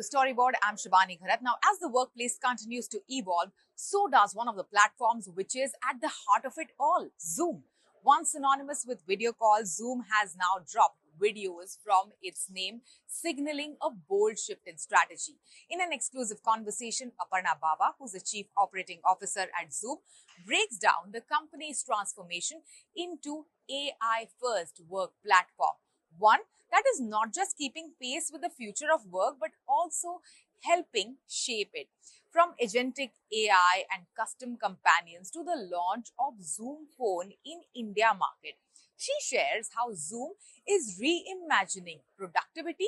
Storyboard, I'm Shibani Gharat. Now, as the workplace continues to evolve, so does one of the platforms which is at the heart of it all, Zoom. Once synonymous with video calls, Zoom has now dropped videos from its name, signaling a bold shift in strategy. In an exclusive conversation, Aparna Bawa, who's the Chief Operating Officer at Zoom, breaks down the company's transformation into AI-first work platform. One that is not just keeping pace with the future of work, but also helping shape it. From agentic AI and custom companions to the launch of Zoom Phone in India market, she shares how Zoom is reimagining productivity,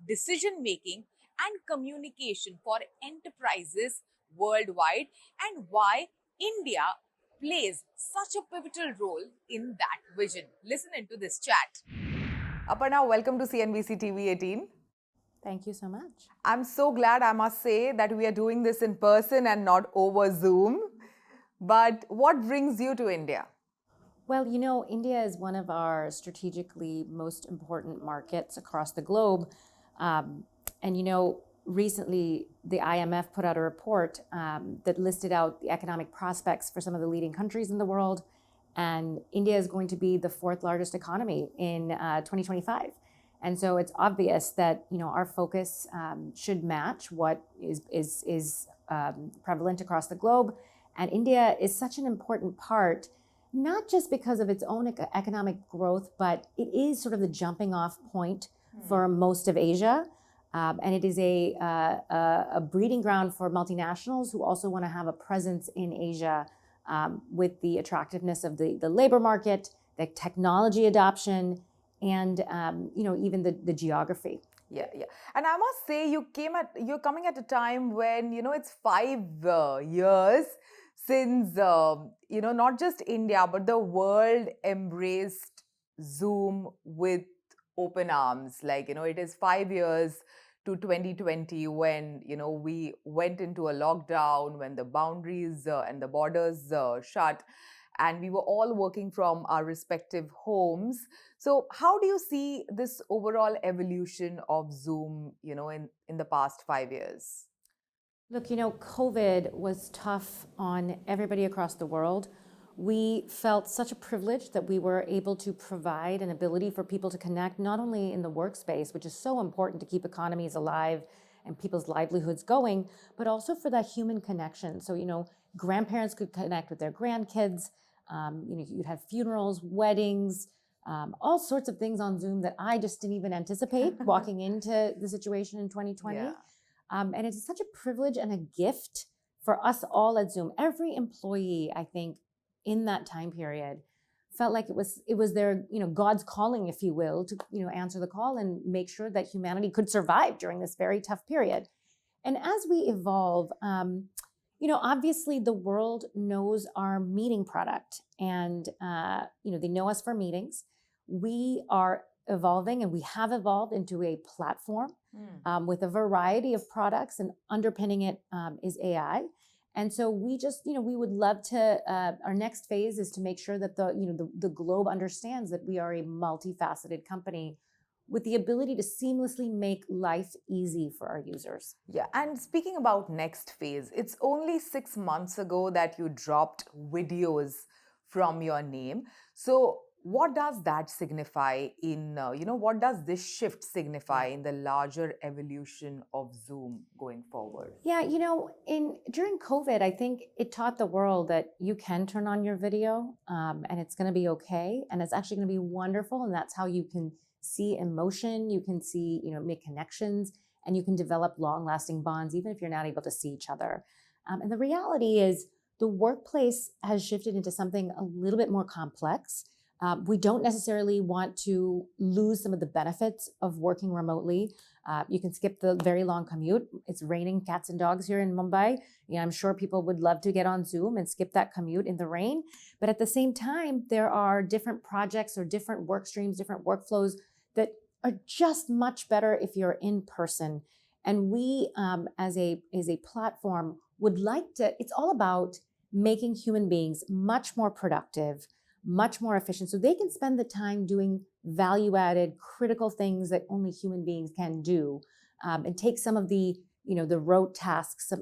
decision making, and communication for enterprises worldwide, and why India plays such a pivotal role in that vision. Listen into this chat. Aparna, welcome to CNBC TV 18. Thank you so much. I'm so glad, I must say, that we are doing this in person and not over Zoom. But what brings you to India? Well, you know, India is one of our strategically most important markets across the globe. Recently the IMF put out a report that listed out the economic prospects for some of the leading countries in the world. And India is going to be the fourth largest economy in 2025. And so it's obvious that, you know, our focus should match what is prevalent across the globe. And India is such an important part, not just because of its own economic growth, but it is sort of the jumping off point for most of Asia. And it is a breeding ground for multinationals who also want to have a presence in Asia with the attractiveness of the labor market, the technology adoption, and even the geography. Yeah. And I must say, you're coming at a time when, it's 5 years since, not just India, but the world embraced Zoom with open arms. Like, it is 5 years to 2020 when, we went into a lockdown, when the boundaries and the borders shut, and we were all working from our respective homes. So how do you see this overall evolution of Zoom, in the past 5 years? Look, COVID was tough on everybody across the world. We felt such a privilege that we were able to provide an ability for people to connect, not only in the workspace, which is so important to keep economies alive and people's livelihoods going, but also for that human connection. So, grandparents could connect with their grandkids. You'd have funerals, weddings, all sorts of things on Zoom that I just didn't even anticipate walking into the situation in 2020. Yeah. And it's such a privilege and a gift for us all at Zoom. Every employee, I think, in that time period felt like it was their, God's calling, if you will, to, answer the call and make sure that humanity could survive during this very tough period. And as we evolve, obviously the world knows our meeting product, and, they know us for meetings. We are evolving, and we have evolved into a platform with a variety of products, and underpinning it is AI. And so we just, we would love to, our next phase is to make sure that the globe understands that we are a multifaceted company with the ability to seamlessly make life easy for our users. Yeah, and speaking about next phase, it's only 6 months ago that you dropped videos from your name. So what does that signify in, what does this shift signify in the larger evolution of Zoom going forward? Yeah, during COVID, I think it taught the world that you can turn on your video and it's going to be okay. And it's actually going to be wonderful. And that's how you can see emotion, you can see, make connections, and you can develop long-lasting bonds, even if you're not able to see each other. And the reality is the workplace has shifted into something a little bit more complex. We don't necessarily want to lose some of the benefits of working remotely. You can skip the very long commute. It's raining cats and dogs here in Mumbai. I'm sure people would love to get on Zoom and skip that commute in the rain. But at the same time, there are different projects or different work streams, different workflows that are just much better if you're in person. And we, as a platform, would like to, it's all about making human beings much more productive, much more efficient, so they can spend the time doing value-added, critical things that only human beings can do. and take some of the, the rote tasks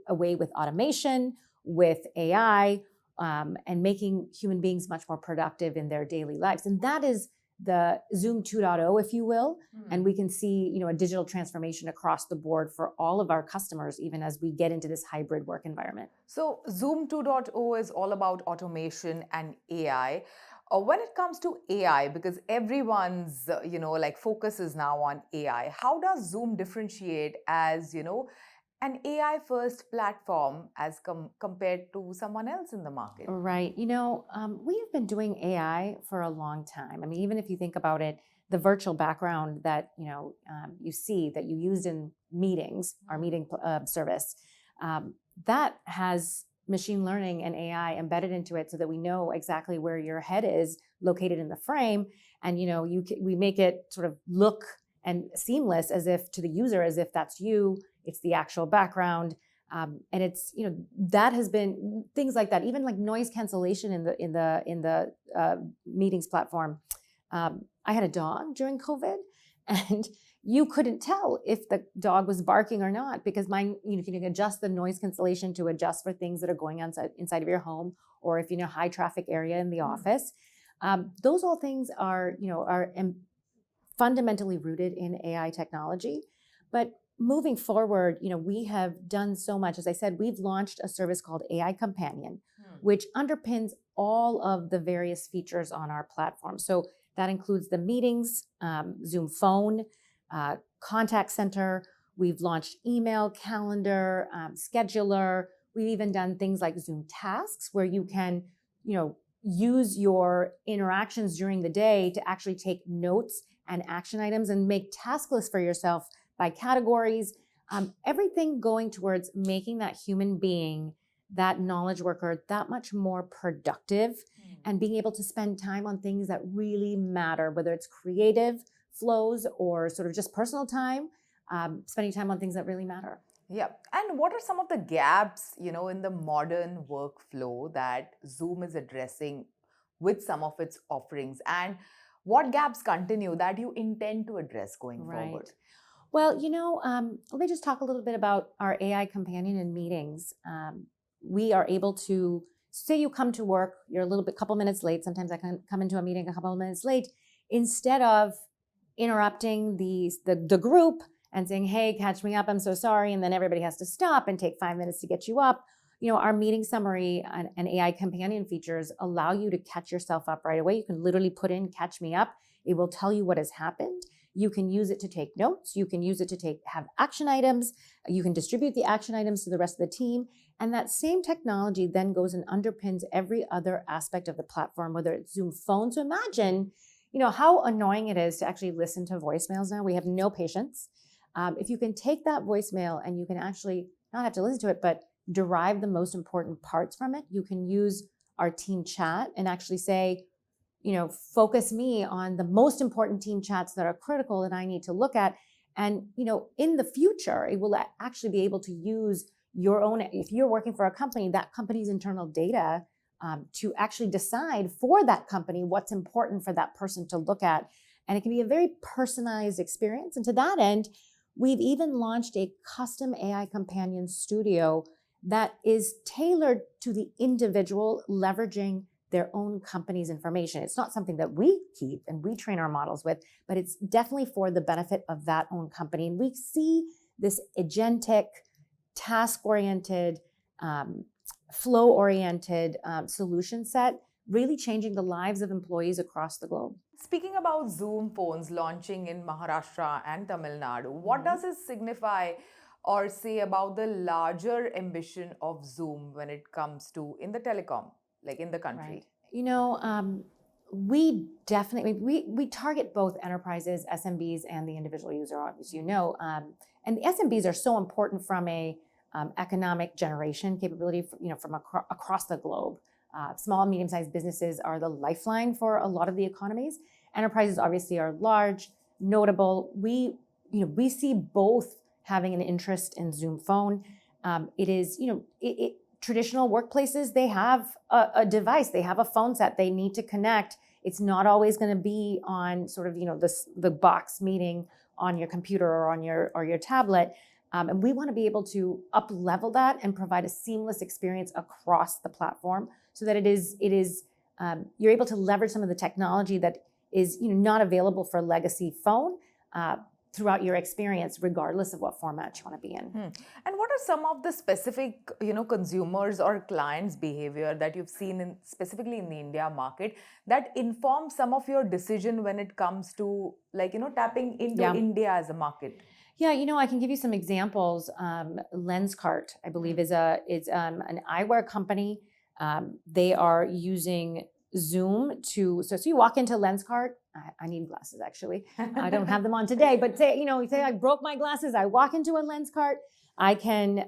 away with automation, with AI, and making human beings much more productive in their daily lives. And that is the Zoom 2.0, if you will. And we can see, a digital transformation across the board for all of our customers, even as we get into this hybrid work environment. So Zoom 2.0 is all about automation and AI. When it comes to AI, because everyone's, focus is now on AI, how does Zoom differentiate as, an AI first platform as compared to someone else in the market? Right. We have been doing AI for a long time. I mean, even if you think about it, the virtual background that, you see that you used in meetings, our meeting service, that has machine learning and AI embedded into it so that we know exactly where your head is located in the frame. And, we make it sort of look and seamless as if to the user, as if that's you, it's the actual background. And it's, that has been things like that, even like noise cancellation in the meetings platform. I had a dog during COVID, and you couldn't tell if the dog was barking or not, because you can adjust the noise cancellation to adjust for things that are going on inside of your home, or if you're in a high traffic area in the office. Those all things are fundamentally rooted in AI technology. But moving forward, we have done so much. As I said, we've launched a service called AI Companion, which underpins all of the various features on our platform. So that includes the meetings, Zoom Phone, contact center. We've launched email, calendar, scheduler. We've even done things like Zoom Tasks, where you can, use your interactions during the day to actually take notes and action items and make task lists for yourself by categories. Everything going towards making that human being, that knowledge worker, that much more productive and being able to spend time on things that really matter, whether it's creative flows or sort of just personal time, spending time on things that really matter. Yeah. And what are some of the gaps, in the modern workflow that Zoom is addressing with some of its offerings? And what gaps continue that you intend to address going forward? Well, let me just talk a little bit about our AI companion in meetings. We are able to, say you come to work, you're couple minutes late. Sometimes I can come into a meeting a couple of minutes late. Instead of interrupting the group and saying, hey, catch me up, I'm so sorry, and then everybody has to stop and take 5 minutes to get you up. Our meeting summary and AI companion features allow you to catch yourself up right away. You can literally put in catch me up. It will tell you what has happened. You can use it to take notes. You can use it to have action items. You can distribute the action items to the rest of the team. And that same technology then goes and underpins every other aspect of the platform, whether it's Zoom Phone. So imagine, how annoying it is to actually listen to voicemails now. We have no patience. If you can take that voicemail and you can actually not have to listen to it, but derive the most important parts from it, you can use our team chat and actually say, focus me on the most important team chats that are critical that I need to look at. And, in the future, it will actually be able to use your own, if you're working for a company, that company's internal data to actually decide for that company what's important for that person to look at. And it can be a very personalized experience. And to that end, we've even launched a custom AI companion studio that is tailored to the individual, leveraging their own company's information. It's not something that we keep and we train our models with, but it's definitely for the benefit of that own company. And we see this agentic, task-oriented, flow-oriented solution set really changing the lives of employees across the globe. Speaking about Zoom phones launching in Maharashtra and Tamil Nadu, what does it signify or say about the larger ambition of Zoom when it comes to in the telecom, like in the country? Right. We definitely, we target both enterprises, SMBs, and the individual user, obviously, and the SMBs are so important from a economic generation capability, from across the globe. Small and medium-sized businesses are the lifeline for a lot of the economies. Enterprises obviously are large, notable. We see both having an interest in Zoom Phone. It is, traditional workplaces, they have a device, they have a phone set, they need to connect. It's not always going to be on sort of, the box meeting on your computer or on your tablet. And we want to be able to up-level that and provide a seamless experience across the platform so that you're able to leverage some of the technology that is not available for legacy phone throughout your experience, regardless of what format you want to be in. And what are some of the specific, consumers or clients' behavior that you've seen specifically in the India market that inform some of your decision when it comes to tapping into India as a market? Yeah, I can give you some examples. Lenskart, I believe, is an eyewear company. They are using Zoom so you walk into Lenskart. I need glasses, actually. I don't have them on today, but say I broke my glasses. I walk into a Lenskart. I can,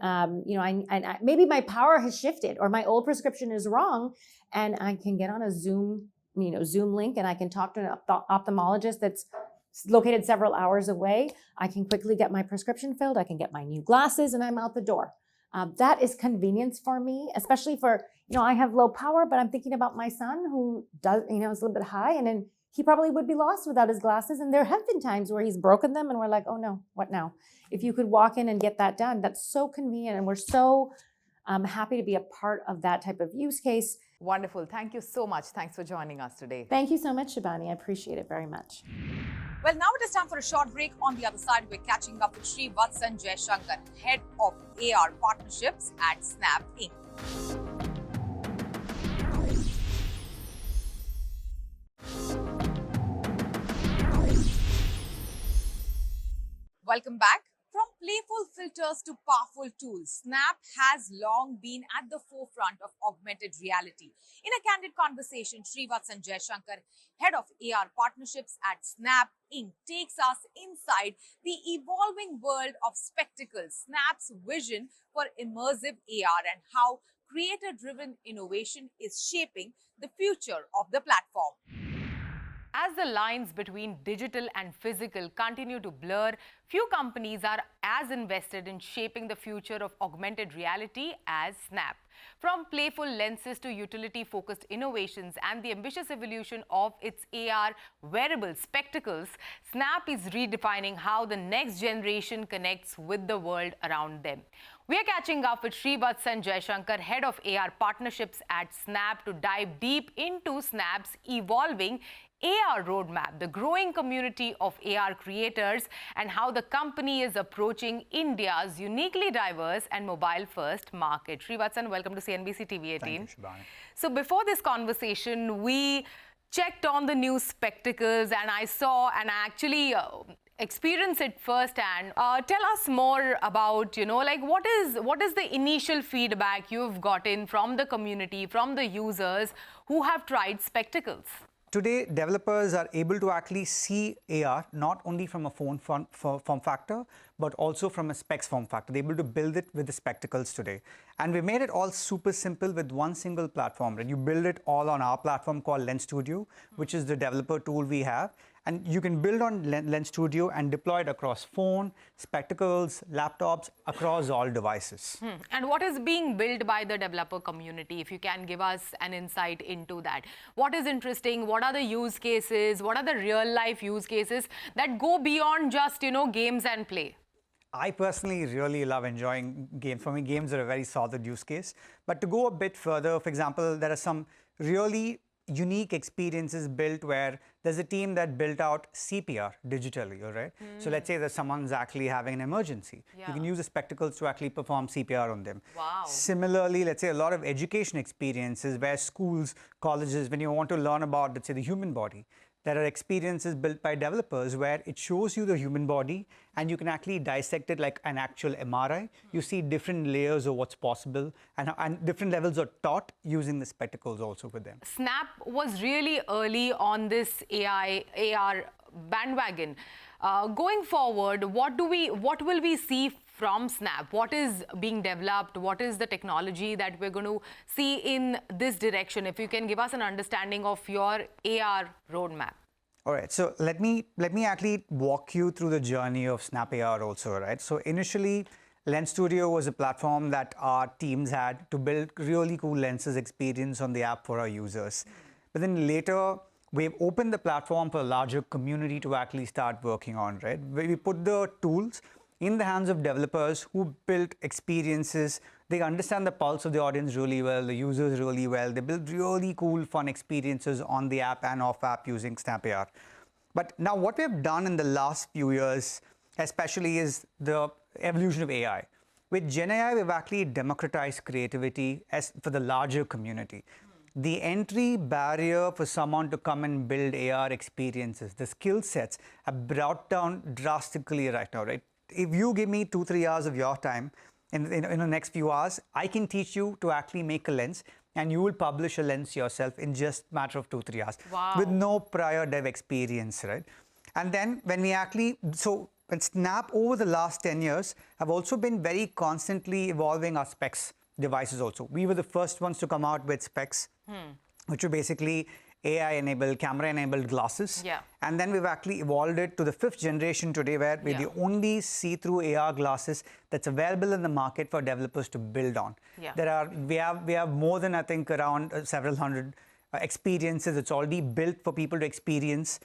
maybe my power has shifted or my old prescription is wrong, and I can get on a Zoom link, and I can talk to an ophthalmologist that's located several hours away. I can quickly get my prescription filled. I can get my new glasses, and I'm out the door. That is convenience for me, especially for, I have low power, but I'm thinking about my son who does, is a little bit high, and then he probably would be lost without his glasses. And there have been times where he's broken them and we're like, oh no, what now? If you could walk in and get that done, that's so convenient. And we're so happy to be a part of that type of use case. Wonderful. Thank you so much. Thanks for joining us today. Thank you so much, Shibani. I appreciate it very much. Well, now it is time for a short break. On the other side, we're catching up with Srivatsan Jayashankar, Head of AR Partnerships at Snap Inc. Welcome back. From playful filters to powerful tools, Snap has long been at the forefront of augmented reality. In a candid conversation, Srivatsan Jayashankar, Head of AR Partnerships at Snap Inc., takes us inside the evolving world of spectacles, Snap's vision for immersive AR, and how creator-driven innovation is shaping the future of the platform. As the lines between digital and physical continue to blur, few companies are as invested in shaping the future of augmented reality as Snap. From playful lenses to utility-focused innovations and the ambitious evolution of its AR wearable spectacles, Snap is redefining how the next generation connects with the world around them. We are catching up with Srivatsan Jayashankar, Head of AR Partnerships at Snap, to dive deep into Snap's evolving AR roadmap, the growing community of AR creators, and how the company is approaching India's uniquely diverse and mobile-first market. Srivatsan, welcome to CNBC TV18. Thank you, Shibani. So before this conversation, we checked on the new spectacles, and I saw and I actually experienced it firsthand. Tell us more about, what is the initial feedback you've gotten from the community, from the users who have tried spectacles? Today, developers are able to actually see AR not only from a phone form factor, but also from a specs form factor. They're able to build it with the spectacles today. And we made it all super simple with one single platform. And you build it all on our platform called Lens Studio, which is the developer tool we have. And you can build on Lens Studio and deploy it across phone, spectacles, laptops, across all devices. And what is being built by the developer community? If you can give us an insight into that. What is interesting? What are the use cases? What are the real life use cases that go beyond just, games and play? I personally really love enjoying games. For me, games are a very solid use case. But to go a bit further, for example, there are some really unique experiences built where there's a team that built out CPR digitally, all right? So let's say that someone's actually having an emergency. Yeah. You can use the spectacles to actually perform CPR on them. Wow. Similarly, let's say a lot of education experiences where schools, colleges, when you want to learn about, let's say, the human body, there are experiences built by developers where it shows you the human body and you can actually dissect it like an actual MRI. You see different layers of what's possible and different levels are taught using the spectacles also with them. Snap was really early on this AR bandwagon. Going forward, what will we see from Snap? What is being developed? What is the technology that we're going to see in this direction? If you can give us an understanding of your AR roadmap. All right, so let me actually walk you through the journey of Snap AR also, right? So initially, Lens Studio was a platform that our teams had to build really cool lenses experience on the app for our users. But then later, we've opened the platform for a larger community to actually start working on, right? We put the tools in the hands of developers who build experiences. They understand the pulse of the audience really well, the users really well. They build really cool, fun experiences on the app and off app using SnapAR. But now what we have done in the last few years, especially, is the evolution of AI. With Gen AI, we've actually democratized creativity for the larger community. The entry barrier for someone to come and build AR experiences, the skill sets have brought down drastically right now, right? If you give me 2-3 hours of your time in the next few hours, I can teach you to actually make a lens, and you will publish a lens yourself in just a matter of 2-3 hours. Wow. With no prior dev experience, right? And then when we actually, and Snap over the last 10 years have also been very constantly evolving our specs devices also. We were the first ones to come out with specs, which were basically AI-enabled, camera-enabled glasses. Yeah. And then we've actually evolved it to the 5th generation today, where we're the only see-through AR glasses that's available in the market for developers to build on. Yeah. We have more than, I think, around several hundred experiences. It's already built for people to experience.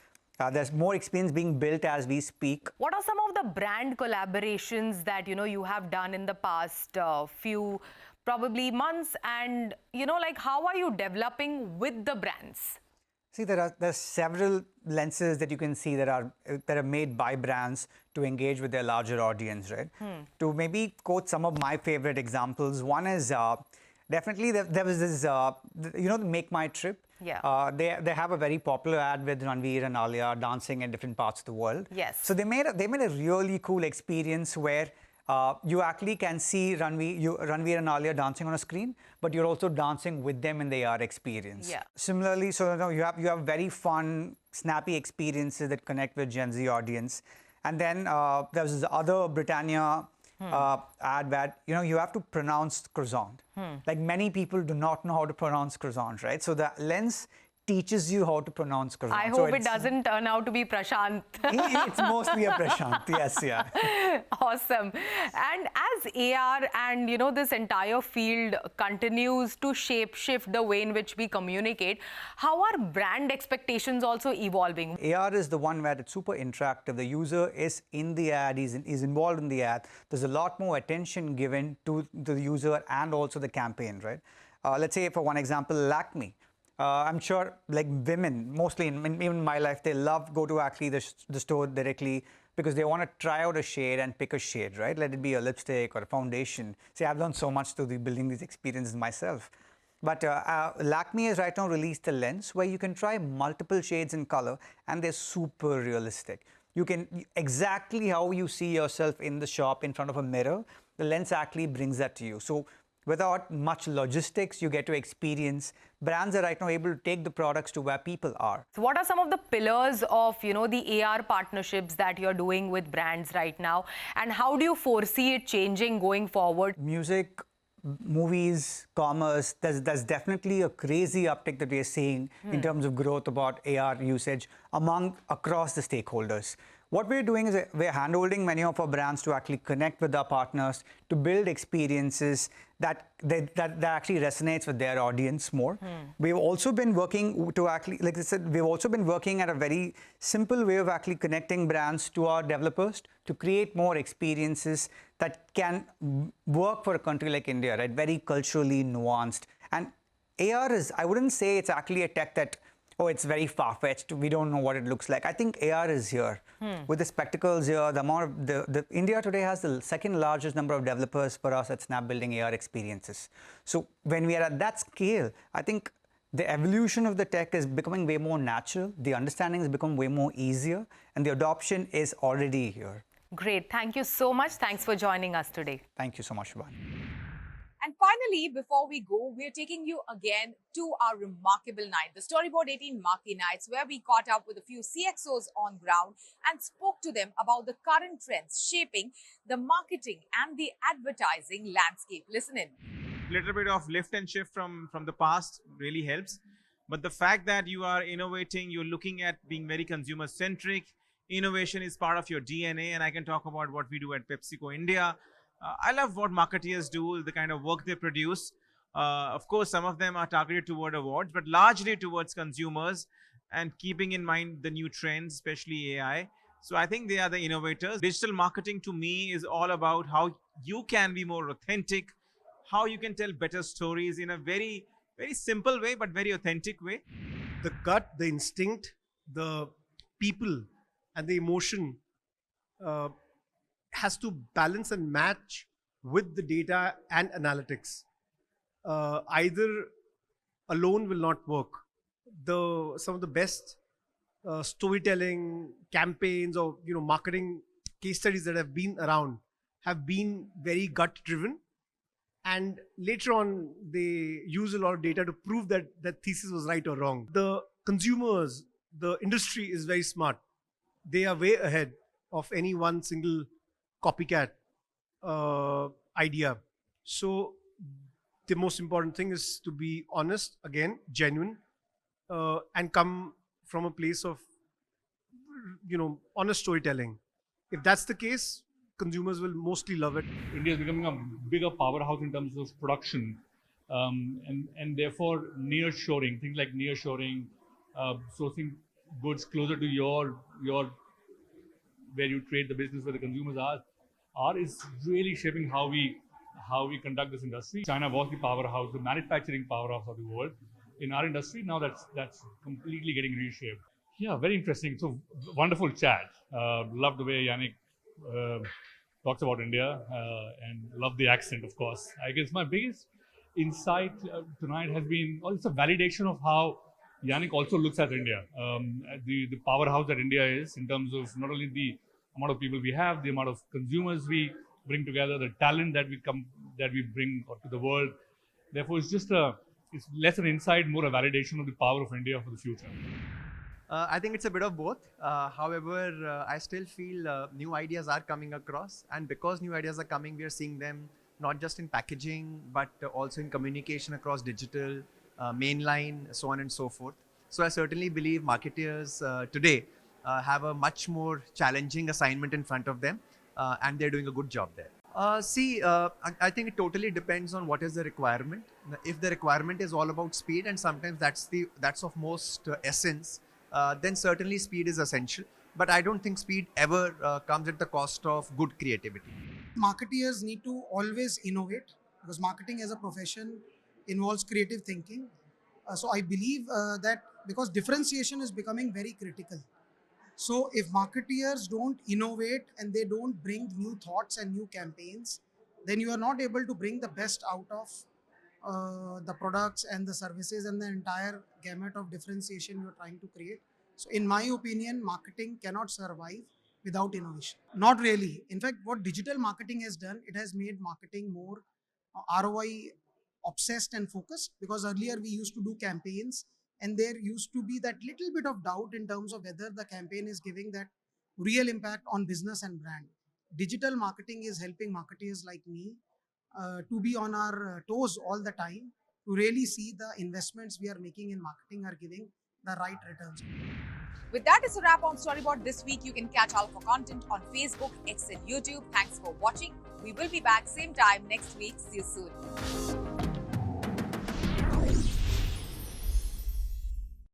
There's more experience being built as we speak. What are some of the brand collaborations that you have done in the past few probably months, and like how are you developing with the brands? See, there's several lenses that you can see that are made by brands to engage with their larger audience, right? To maybe quote some of my favorite examples, one is definitely there was this the Make My Trip. Yeah. They have a very popular ad with Ranveer and Alia dancing in different parts of the world. Yes. So they made a really cool experience where you actually can see Ranveer and Alia dancing on a screen, but you're also dancing with them in the AR experience. Yeah. Similarly, so you have very fun, snappy experiences that connect with Gen Z audience. And then there's this other Britannia ad where you have to pronounce croissant. Like many people do not know how to pronounce croissant, right? So the lens teaches you how to pronounce croissant. I hope it doesn't turn out to be Prashant. It's mostly a Prashant, yes, yeah. Awesome. And as AR and this entire field continues to shift the way in which we communicate, how are brand expectations also evolving? AR is the one where it's super interactive. The user is in the ad, is involved in the ad. There's a lot more attention given to the user and also the campaign, right? Let's say, for one example, Lakme. I'm sure, like, women, mostly even in my life, they go to actually the store directly because they want to try out a shade and pick a shade, right? Let it be a lipstick or a foundation. See, I've learned so much through building these experiences myself. But Lakme has right now released a lens where you can try multiple shades in color, and they're super realistic. You can, exactly how you see yourself in the shop in front of a mirror, the lens actually brings that to you. So without much logistics, you get to experience. Brands are right now able to take the products to where people are. So what are some of the pillars of, the AR partnerships that you're doing with brands right now? And how do you foresee it changing going forward? Music, movies, commerce, there's definitely a crazy uptick that we are seeing in terms of growth about AR usage across the stakeholders. What we're doing is we're handholding many of our brands to actually connect with our partners, to build experiences that actually resonates with their audience more. We've also been working to actually, like I said, we've also been working at a very simple way of actually connecting brands to our developers to create more experiences that can work for a country like India, right? Very culturally nuanced. And AR is, I wouldn't say it's actually a tech that, oh, it's very far-fetched, we don't know what it looks like. I think AR is here. With the spectacles here, the amount of India today has the second largest number of developers for us at Snap building AR experiences. So when we are at that scale, I think the evolution of the tech is becoming way more natural, the understanding has become way more easier, and the adoption is already here. Great. Thank you so much. Thanks for joining us today. Thank you so much, Shubhan. And finally, before we go, we're taking you again to our remarkable night, the Storyboard18 Marquee Nights, where we caught up with a few CXOs on ground and spoke to them about the current trends shaping the marketing and the advertising landscape. Listen in. Little bit of lift and shift from the past really helps. But the fact that you are innovating, you're looking at being very consumer-centric, innovation is part of your DNA, and I can talk about what we do at PepsiCo India. I love what marketeers do, the kind of work they produce. Of course, some of them are targeted toward awards, but largely towards consumers. and keeping in mind the new trends, especially AI. So I think they are the innovators. Digital marketing to me is all about how you can be more authentic, how you can tell better stories in a very, very simple way, but very authentic way. The gut, the instinct, the people, and the emotion uh, has to balance and match with the data and analytics. Either alone will not work. Some of the best storytelling campaigns or marketing case studies that have been around have been very gut driven, and later on they use a lot of data to prove that that thesis was right or wrong. The consumers, the industry is very smart. They are way ahead of any one single copycat idea. So the most important thing is to be honest, again genuine, and come from a place of honest storytelling. If that's the case, consumers will mostly love it. India is becoming a bigger powerhouse in terms of production, and therefore near-shoring, things like near-shoring, sourcing goods closer to your where you trade the business, where the consumers are is really shaping how we conduct this industry. China was the powerhouse, the manufacturing powerhouse of the world. In our industry now, that's completely getting reshaped. Yeah, very interesting. So wonderful chat. Love the way Yannick talks about India, and love the accent, of course. I guess my biggest insight tonight has been, it's a validation of how Yannick also looks at India, the powerhouse that India is in terms of not only the amount of people we have, the amount of consumers we bring together, the talent that we bring to the world. Therefore, it's less an insight, more a validation of the power of India for the future. I think it's a bit of both. However, I still feel new ideas are coming across, and because new ideas are coming, we are seeing them not just in packaging, but also in communication across digital, mainline, so on and so forth. So I certainly believe marketeers today have a much more challenging assignment in front of them, and they're doing a good job there. I think it totally depends on what is the requirement. If the requirement is all about speed, and sometimes that's of most essence, then certainly speed is essential. But I don't think speed ever comes at the cost of good creativity. Marketeers need to always innovate, because marketing as a profession involves creative thinking. So I believe that because differentiation is becoming very critical. So if marketeers don't innovate and they don't bring new thoughts and new campaigns, then you are not able to bring the best out of the products and the services and the entire gamut of differentiation you're trying to create. So in my opinion, marketing cannot survive without innovation. Not really. In fact, what digital marketing has done, it has made marketing more ROI obsessed and focused, because earlier we used to do campaigns and there used to be that little bit of doubt in terms of whether the campaign is giving that real impact on business and brand. Digital marketing is helping marketeers like me to be on our toes all the time, to really see the investments we are making in marketing are giving the right returns. With that, is a wrap on Storyboard this week. You can catch Alpha content on Facebook, X and YouTube. Thanks for watching. We will be back same time next week. See you soon.